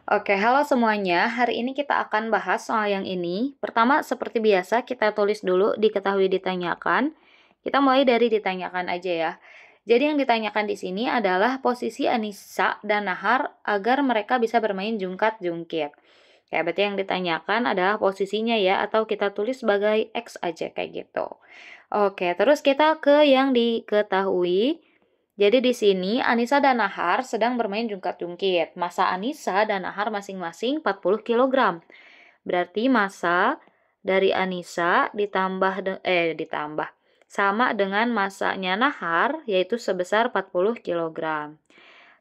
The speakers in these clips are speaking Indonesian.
Oke, halo semuanya. Hari ini kita akan bahas soal yang ini. Pertama, seperti biasa, kita tulis dulu diketahui ditanyakan. Kita mulai dari ditanyakan aja ya. Jadi yang ditanyakan di sini adalah posisi Anissa dan Nahar agar mereka bisa bermain jungkat-jungkit. Kayak berarti yang ditanyakan adalah posisinya ya, atau kita tulis sebagai X aja kayak gitu. Oke, terus kita ke yang diketahui. Jadi di sini Anissa dan Nahar sedang bermain jungkat-jungkit. Massa Anissa dan Nahar masing-masing 40 kg. Berarti massa dari Anissa ditambah sama dengan massanya Nahar yaitu sebesar 40 kg.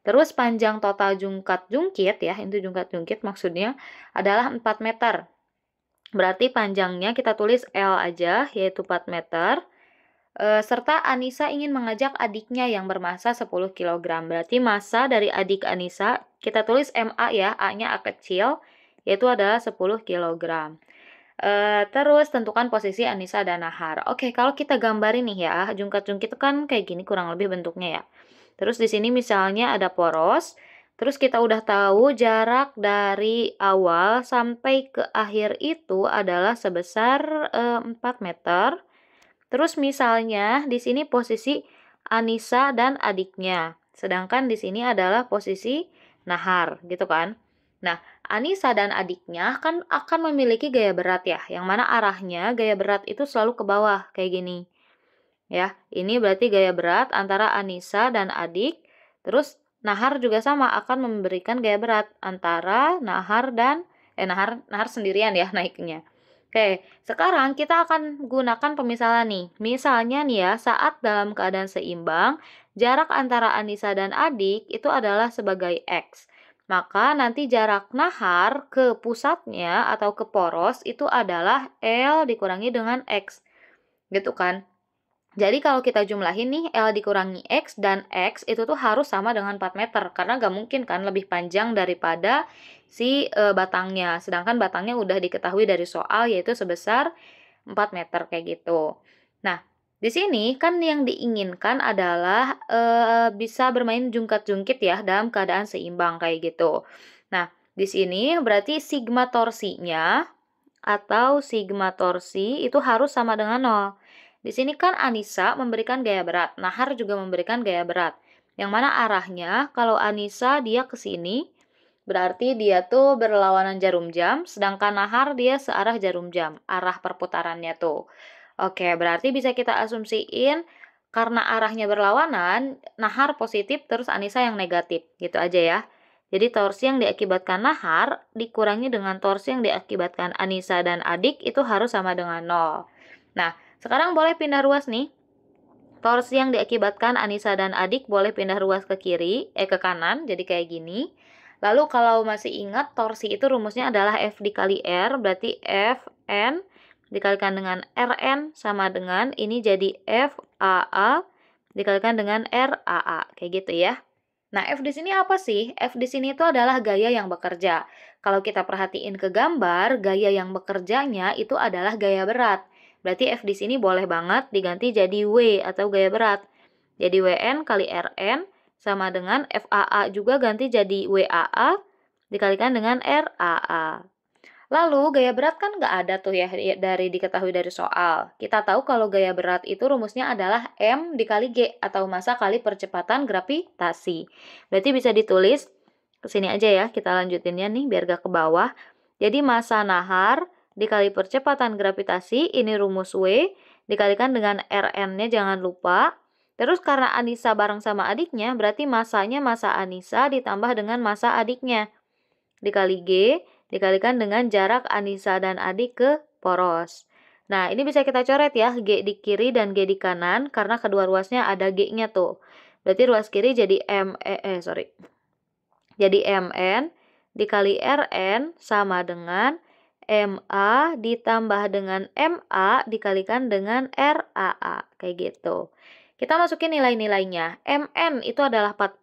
Terus panjang total jungkat-jungkit ya, itu jungkat-jungkit maksudnya adalah 4 meter. Berarti panjangnya kita tulis L aja yaitu 4 meter. Serta Anissa ingin mengajak adiknya yang bermassa 10 kg. Berarti massa dari adik Anissa, kita tulis MA ya, A-nya A kecil, yaitu adalah 10 kg. Terus tentukan posisi Anissa dan Nahar. Oke, kalau kita gambarin nih ya, jungkat-jungkit itu kan kayak gini kurang lebih bentuknya ya. Terus di sini misalnya ada poros, terus kita udah tahu jarak dari awal sampai ke akhir itu adalah sebesar 4 meter. Terus misalnya di sini posisi Anissa dan adiknya. Sedangkan di sini adalah posisi Nahar, gitu kan? Nah, Anissa dan adiknya kan akan memiliki gaya berat ya, yang mana arahnya gaya berat itu selalu ke bawah, kayak gini. Ya, ini berarti gaya berat antara Anissa dan adik. Terus Nahar juga sama akan memberikan gaya berat antara Nahar sendirian ya naiknya. Oke, sekarang kita akan gunakan pemisalan nih. Misalnya nih ya, saat dalam keadaan seimbang, jarak antara Anissa dan adik itu adalah sebagai X. Maka nanti jarak Nahar ke pusatnya atau ke poros itu adalah L dikurangi dengan X. Gitu kan? Jadi kalau kita jumlahin nih, L dikurangi X dan X itu tuh harus sama dengan 4 meter. Karena nggak mungkin kan lebih panjang daripada si batangnya. Sedangkan batangnya udah diketahui dari soal yaitu sebesar 4 meter kayak gitu. Nah, di sini kan yang diinginkan adalah bisa bermain jungkat-jungkit ya dalam keadaan seimbang kayak gitu. Nah, di sini berarti sigma torsinya atau sigma torsi itu harus sama dengan 0. Di sini kan Anissa memberikan gaya berat, Nahar juga memberikan gaya berat. Yang mana arahnya, kalau Anissa dia ke sini, berarti dia tuh berlawanan jarum jam, sedangkan Nahar dia searah jarum jam, arah perputarannya tuh. Oke, berarti bisa kita asumsiin karena arahnya berlawanan, Nahar positif terus Anissa yang negatif, gitu aja ya. Jadi torsi yang diakibatkan Nahar dikurangi dengan torsi yang diakibatkan Anissa dan adik itu harus sama dengan 0. Nah, sekarang boleh pindah ruas nih. Torsi yang diakibatkan Anissa dan adik boleh pindah ruas ke ke kanan, jadi kayak gini. Lalu kalau masih ingat, torsi itu rumusnya adalah F dikali R, berarti Fn dikalikan dengan Rn sama dengan, ini jadi FAA dikalikan dengan RAA, kayak gitu ya. Nah, F di sini apa sih? F di sini itu adalah gaya yang bekerja. Kalau kita perhatiin ke gambar, gaya yang bekerjanya itu adalah gaya berat. Berarti F di sini boleh banget diganti jadi W atau gaya berat. Jadi WN kali RN sama dengan FAA juga ganti jadi WAA dikalikan dengan RAA. Lalu gaya berat kan nggak ada tuh ya dari diketahui dari soal. Kita tahu kalau gaya berat itu rumusnya adalah M dikali G atau massa kali percepatan gravitasi. Berarti bisa ditulis ke sini aja ya, kita lanjutinnya nih biar gak ke bawah. Jadi massa Nahar dikali percepatan gravitasi, ini rumus W, dikalikan dengan Rn-nya jangan lupa. Terus karena Anissa bareng sama adiknya, berarti massanya massa Anissa ditambah dengan massa adiknya. Dikali G, dikalikan dengan jarak Anissa dan adik ke poros. Nah, ini bisa kita coret ya, G di kiri dan G di kanan, karena kedua ruasnya ada G-nya tuh. Berarti ruas kiri jadi Jadi MN dikali RN sama dengan MA ditambah dengan MA dikalikan dengan RAA. Kayak gitu. Kita masukin nilai-nilainya. MN itu adalah 40.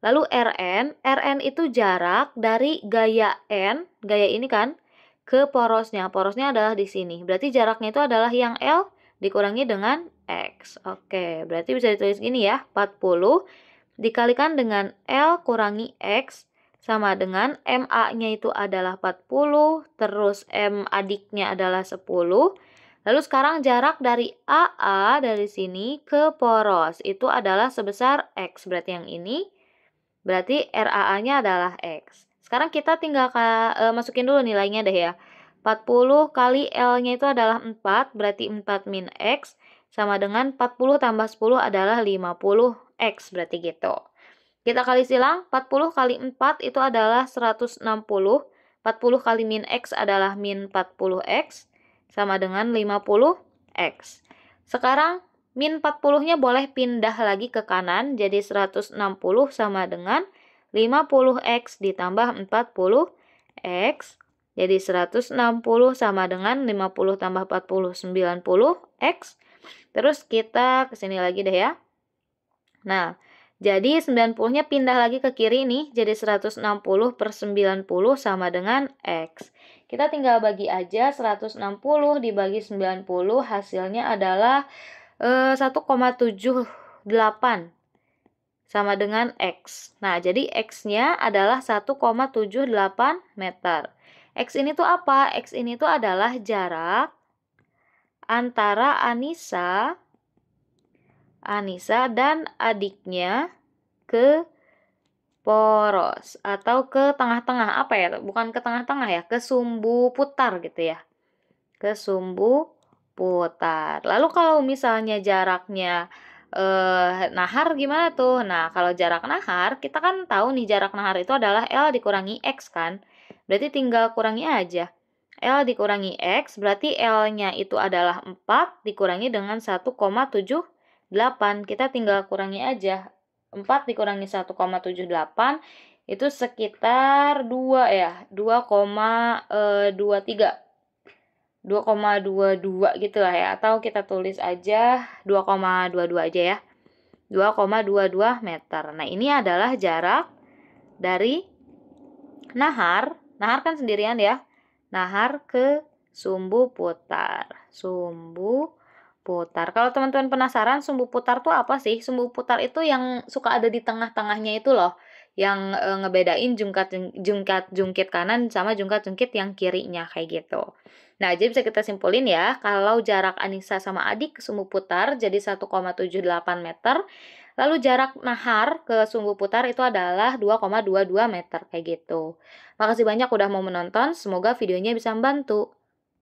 Lalu RN itu jarak dari gaya N, gaya ini kan, ke porosnya. Porosnya adalah di sini. Berarti jaraknya itu adalah yang L dikurangi dengan X. Oke, berarti bisa ditulis gini ya, 40 dikalikan dengan L kurangi X sama dengan MA-nya itu adalah 40, terus M adiknya adalah 10. Lalu sekarang jarak dari AA dari sini ke poros itu adalah sebesar X. Berarti yang ini, berarti RAA-nya adalah X. Sekarang kita tinggal masukin dulu nilainya deh ya. 40 kali L-nya itu adalah 4, berarti 4 min X. Sama dengan 40 tambah 10 adalah 50X, berarti gitu. Kita kali silang, 40 kali 4 itu adalah 160. 40 kali min X adalah min 40X. Sama dengan 50X. Sekarang, min 40-nya boleh pindah lagi ke kanan. Jadi 160 sama dengan 50X ditambah 40X. Jadi 160 sama dengan 50 tambah 40, 90X. Terus kita kesini lagi deh ya. Nah, jadi 90-nya pindah lagi ke kiri nih, jadi 160 per 90 sama dengan X. Kita tinggal bagi aja 160 dibagi 90, hasilnya adalah 1,78 sama dengan X. Nah, jadi X-nya adalah 1,78 meter. X ini tuh apa? X ini tuh adalah jarak antara Anissa dan adiknya ke poros atau ke tengah-tengah, apa ya, bukan ke tengah-tengah ya, ke sumbu putar gitu ya, ke sumbu putar. Lalu kalau misalnya jaraknya nahar gimana tuh? Nah, kalau jarak nahar, kita kan tahu nih jarak nahar itu adalah L dikurangi X kan, berarti tinggal kurangi aja. L dikurangi X, berarti L-nya itu adalah 4 dikurangi dengan 1,78. Kita tinggal kurangi aja. 4 dikurangi 1,78 itu sekitar 2 ya, 2,23. 2,22 gitu lah ya, atau kita tulis aja 2,22 aja ya. 2,22 meter. Nah, ini adalah jarak dari nahar kan sendirian ya. Nahar ke sumbu putar. Sumbu putar. Kalau teman-teman penasaran sumbu putar tuh apa sih? Sumbu putar itu yang suka ada di tengah-tengahnya itu loh, yang ngebedain jungkit kanan sama jungkit yang kirinya kayak gitu. Nah, jadi bisa kita simpulin ya, kalau jarak Anissa sama adik ke sumbu putar jadi 1,78 meter, lalu jarak nahar ke sumbu putar itu adalah 2,22 meter kayak gitu. Makasih banyak udah mau menonton, semoga videonya bisa membantu.